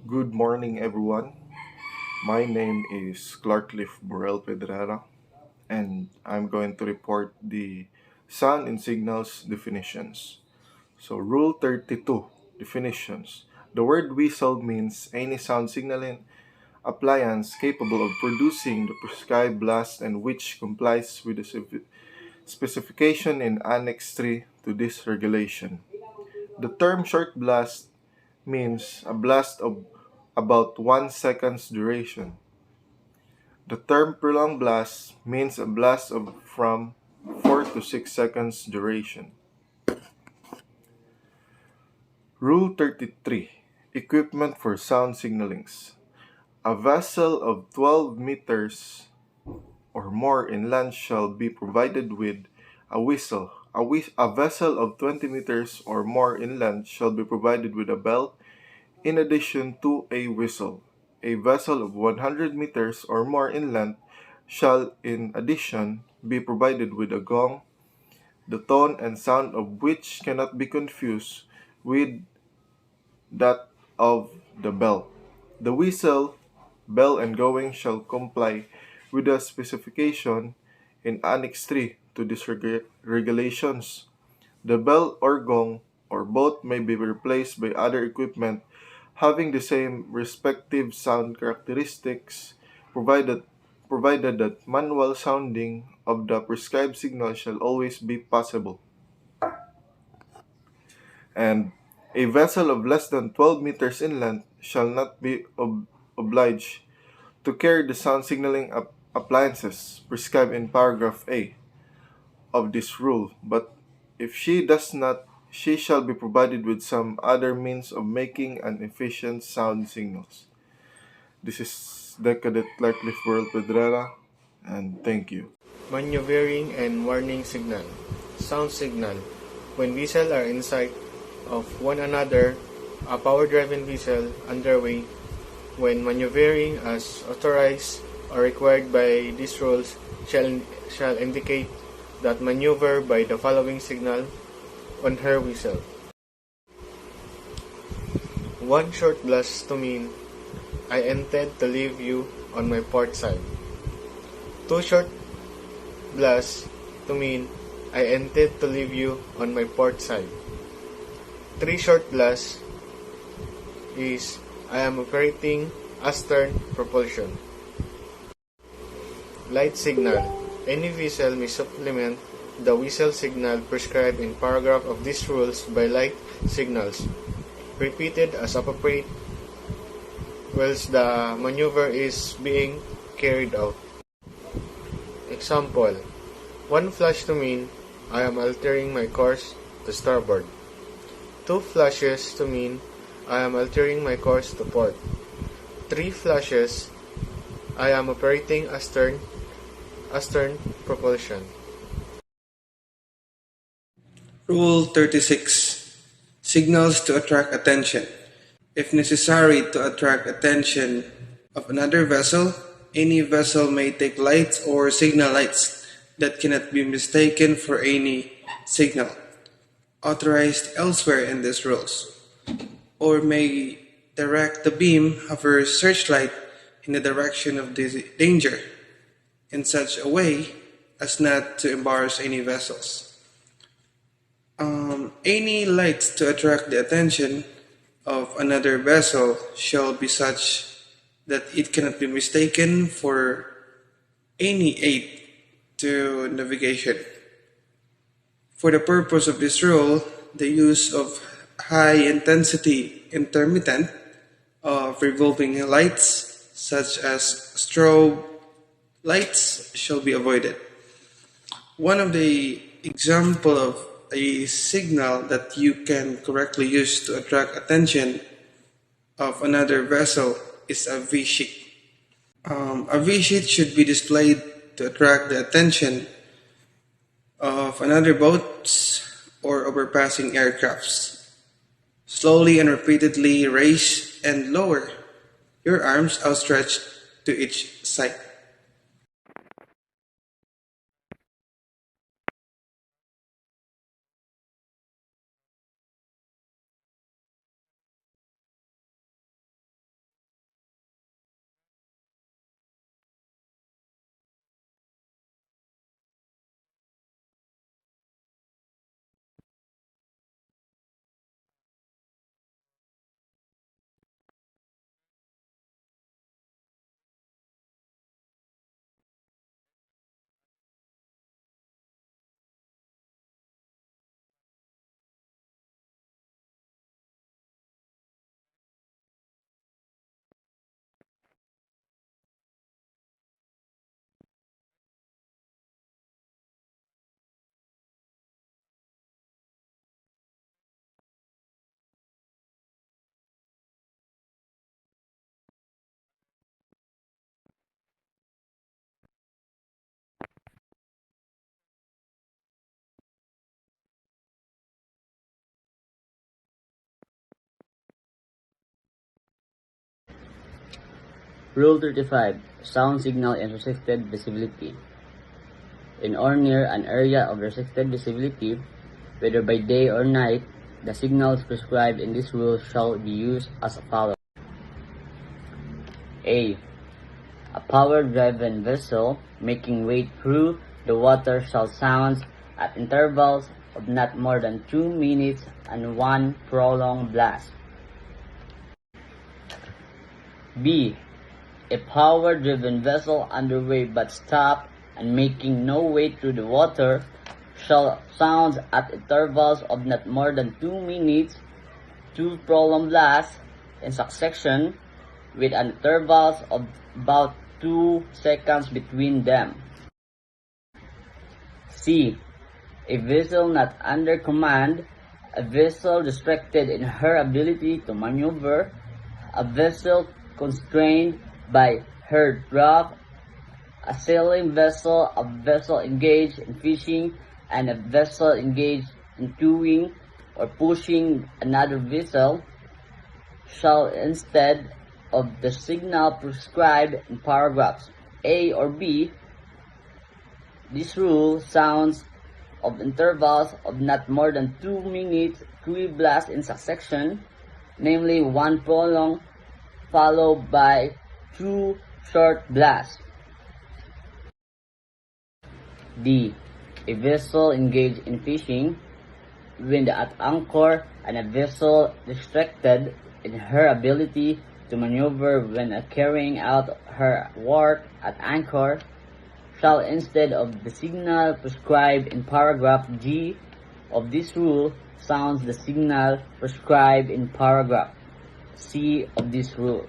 Good morning, everyone. My name is Clarkcliffe Burrell Pedrara, and I'm going to report the sound and signals definitions. So, Rule 32 definitions. The word whistle means any sound signaling appliance capable of producing the prescribed blast and which complies with the specification in Annex 3 to this regulation. The term short blast means a blast of about 1 second's duration. The term prolonged blast means a blast of from 4 to 6 seconds duration. Rule 33. Equipment for sound signalings. A vessel of 12 meters or more inland shall be provided with a whistle. A vessel of 20 meters or more inland shall be provided with a bell in addition to a whistle. A vessel of 100 meters or more inland shall in addition be provided with a gong, the tone and sound of which cannot be confused with that of the bell. The whistle, bell, and going shall comply with the specification in Annex 3 to these regulations. The bell or gong or both may be replaced by other equipment having the same respective sound characteristics provided provided that manual sounding of the prescribed signal shall always be possible. And a vessel of less than 12 meters inland shall not be obliged to carry the sound signaling appliances prescribed in paragraph A of this rule, but if she does not, she shall be provided with some other means of making an efficient sound signals. This is Decadet Clarkcliffe World Pedrara, and thank you. Maneuvering and warning signal. Sound signal. When vessels are in sight of one another, a power-driven vessel underway when maneuvering as authorized or required by these rules shall indicate that maneuver by the following signal on her whistle. 1 short blast to mean I intend to leave you on my port side. 2 short blasts to mean I intend to leave you on my port side. 3 short blasts is I am operating astern propulsion. Light signal. Any vessel may supplement the whistle signal prescribed in paragraph of these rules by light signals, repeated as appropriate whilst the maneuver is being carried out. Example: 1 flash to mean I am altering my course to starboard. 2 flashes to mean I am altering my course to port. 3 flashes I am operating astern propulsion. Rule 36. Signals to attract attention. If necessary to attract attention of another vessel, any vessel may take lights or signal lights that cannot be mistaken for any signal authorized elsewhere in these rules, or may direct the beam of her searchlight in the direction of the danger in such a way as not to embarrass any vessels. Any lights to attract the attention of another vessel shall be such that it cannot be mistaken for any aid to navigation. For the purpose of this rule, the use of high intensity intermittent of revolving lights, such as strobe lights, shall be avoided. One of the example of a signal that you can correctly use to attract attention of another vessel is a V-sheet. A V-sheet should be displayed to attract the attention of another boats or overpassing aircrafts. Slowly and repeatedly raise and lower your arms outstretched to each side. Rule 35. Sound signal in restricted visibility. In or near an area of restricted visibility, whether by day or night, the signals prescribed in this rule shall be used as follows. A. A power-driven vessel making way through the water shall sound at intervals of not more than 2 minutes and one prolonged blast. B. A power-driven vessel underway but stopped and making no way through the water shall sound at intervals of not more than 2 minutes, 2 prolonged blasts in succession, with an intervals of about 2 seconds between them. C. A vessel not under command, a vessel restricted in her ability to maneuver, a vessel constrained by her draft, a sailing vessel, a vessel engaged in fishing, and a vessel engaged in towing or pushing another vessel shall, instead of the signal prescribed in paragraphs A or B, this rule sounds of intervals of not more than 2 minutes, 3 blasts in succession, namely one prolonged followed by 2 short blasts. D. A vessel engaged in fishing, wind at anchor, and a vessel restricted in her ability to maneuver when carrying out her work at anchor shall, instead of the signal prescribed in paragraph G of this rule, sounds the signal prescribed in paragraph C of this rule.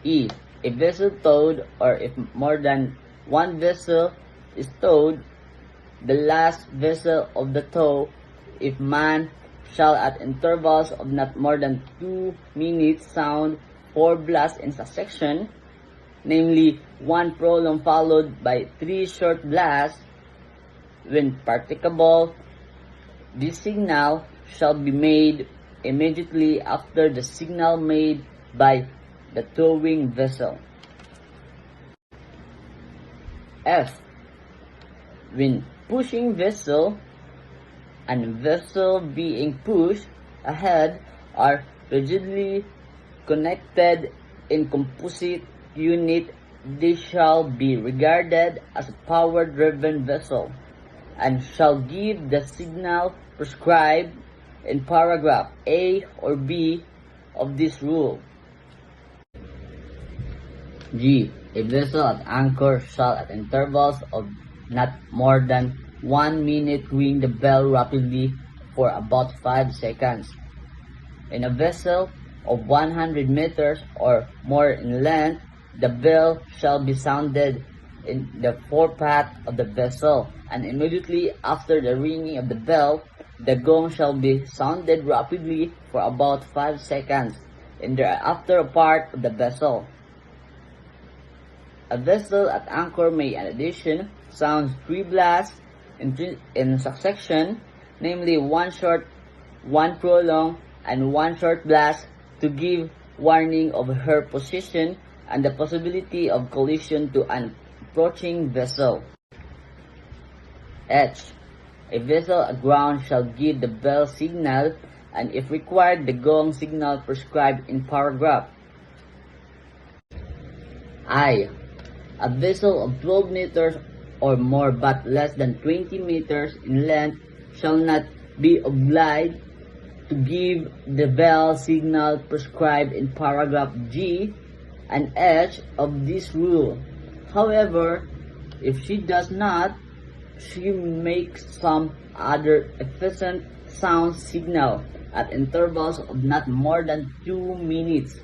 E. A vessel towed, or if more than one vessel is towed, the last vessel of the tow, if manned, shall at intervals of not more than 2 minutes sound 4 blasts in succession, namely one prolonged followed by 3 short blasts. When practicable, this signal shall be made immediately after the signal made by the towing vessel. F. When pushing vessel and vessel being pushed ahead are rigidly connected in composite unit, they shall be regarded as a power-driven vessel and shall give the signal prescribed in paragraph A or B of this rule. G. A vessel at anchor shall at intervals of not more than 1 minute ring the bell rapidly for about 5 seconds. In a vessel of 100 meters or more in length, the bell shall be sounded in the forepath of the vessel, and immediately after the ringing of the bell, the gong shall be sounded rapidly for about 5 seconds in the after part of the vessel. A vessel at anchor may, in addition, sound 3 blasts in succession, namely one short, one prolonged, and one short blast to give warning of her position and the possibility of collision to an approaching vessel. H. A vessel aground shall give the bell signal and, if required, the gong signal prescribed in paragraph. I. A vessel of 12 meters or more but less than 20 meters in length shall not be obliged to give the bell signal prescribed in paragraph G and H of this rule. However, if she does not, she makes some other efficient sound signal at intervals of not more than 2 minutes.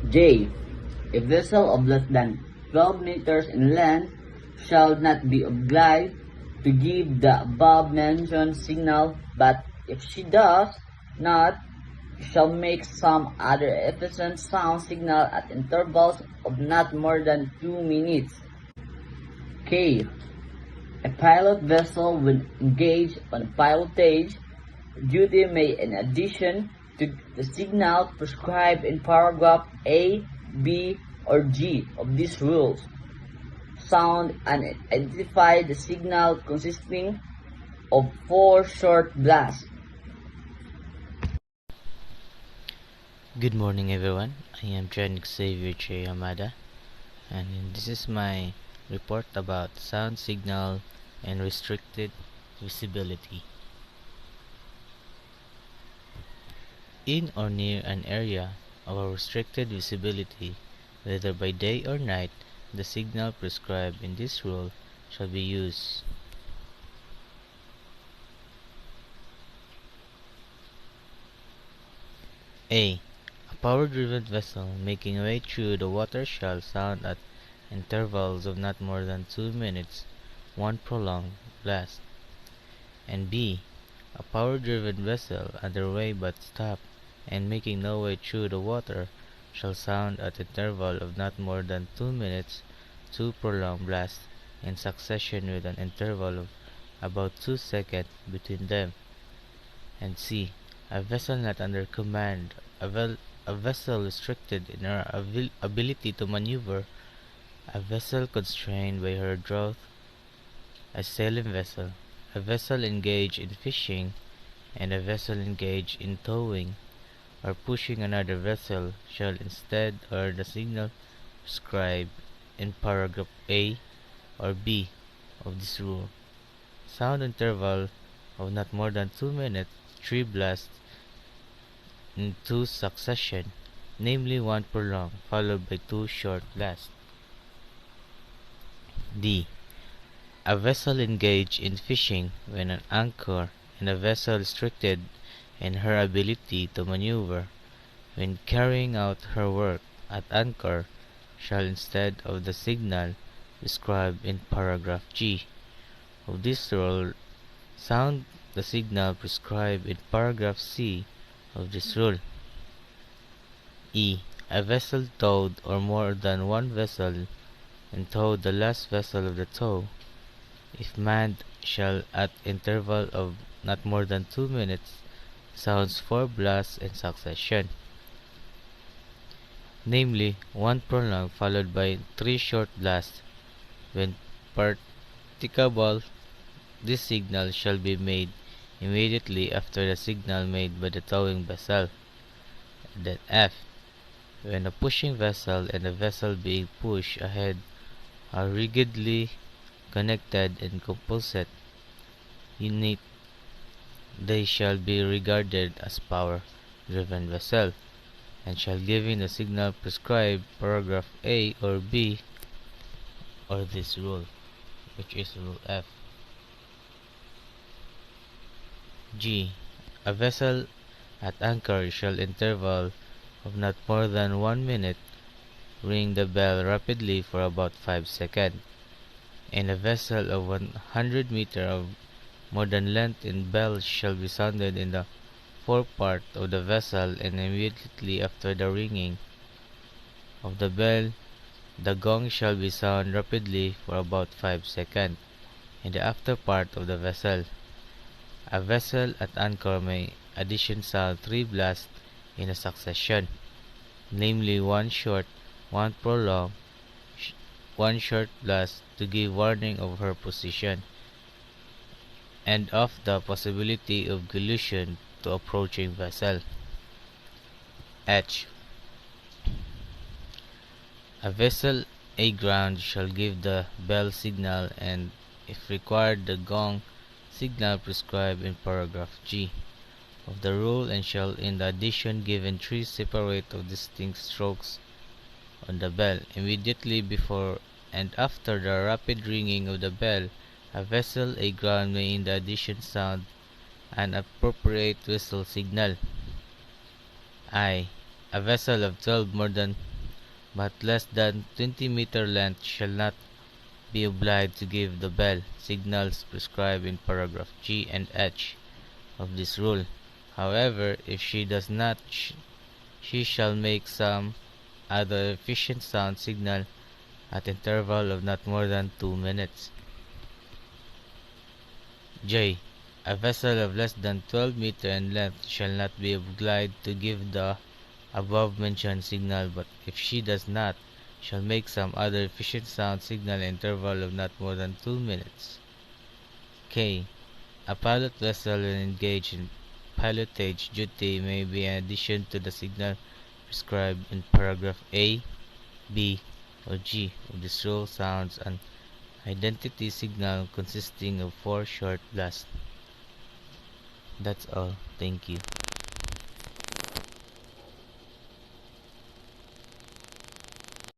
J. A vessel of less than 12 meters in length shall not be obliged to give the above-mentioned signal, but if she does not, shall make some other efficient sound signal at intervals of not more than 2 minutes. K. A pilot vessel when engaged on pilotage duty may, in addition, to the signal prescribed in paragraph A, B, or G of these rules. Sound and identify the signal consisting of 4 short blasts. Good morning, everyone. I am John Xavier J. Amada, and this is my report about sound signal and restricted visibility. In or near an area of restricted visibility, whether by day or night, the signal prescribed in this rule shall be used. A. A power-driven vessel making way through the water shall sound at intervals of not more than 2 minutes, one prolonged blast. And B. A power-driven vessel under way but stopped and making no way through the water shall sound at interval of not more than 2 minutes, two prolonged blasts in succession with an interval of about 2 seconds between them. And C. A vessel not under command, a vessel restricted in her ability to maneuver, a vessel constrained by her draught, a sailing vessel, a vessel engaged in fishing, and a vessel engaged in towing or pushing another vessel shall instead or the signal prescribed in paragraph A or B of this rule sound interval of not more than 2 minutes, 3 blasts in 2 succession, namely one prolonged followed by 2 short blasts. D. A vessel engaged in fishing when an anchor and a vessel restricted in her ability to maneuver when carrying out her work at anchor shall instead of the signal described in paragraph G of this rule sound the signal prescribed in paragraph C of this rule. E. A vessel towed or more than one vessel and towed the last vessel of the tow, if manned, shall at interval of not more than 2 minutes sounds 4 blasts in succession, namely one prolonged followed by 3 short blasts. When practicable, this signal shall be made immediately after the signal made by the towing vessel. Then F. When a pushing vessel and a vessel being pushed ahead are rigidly connected and composite unit, they shall be regarded as power-driven vessel, and shall giving the signal prescribed paragraph A or B or this rule, which is rule F. G. A vessel at anchor shall interval of not more than 1 minute ring the bell rapidly for about 5 seconds, and a vessel of 100 meter of more than length in bells shall be sounded in the forepart of the vessel, and immediately after the ringing of the bell the gong shall be sound rapidly for about 5 seconds in the after part of the vessel. A vessel at anchor may addition sound 3 blasts in a succession, namely one short, one prolonged, one short blast to give warning of her position and of the possibility of collision to approaching vessel. H. A vessel aground shall give the bell signal and, if required, the gong signal prescribed in paragraph G of the rule, and shall in addition given 3 separate or distinct strokes on the bell immediately before and after the rapid ringing of the bell. A vessel aground may in addition sound an appropriate whistle signal. I. A vessel of 12 more than but less than 20-meter length shall not be obliged to give the bell signals prescribed in paragraph G and H of this rule. However, if she does not, she shall make some other efficient sound signal at interval of not more than 2 minutes. J. A vessel of less than 12 meters in length shall not be obliged to give the above-mentioned signal, but if she does not, shall make some other efficient sound signal interval of not more than 2 minutes. K. A pilot vessel when engaged in pilotage duty may be in addition to the signal prescribed in paragraph A, B, or G of this rule sounds an identity signal consisting of 4 short blasts. That's all. Thank you.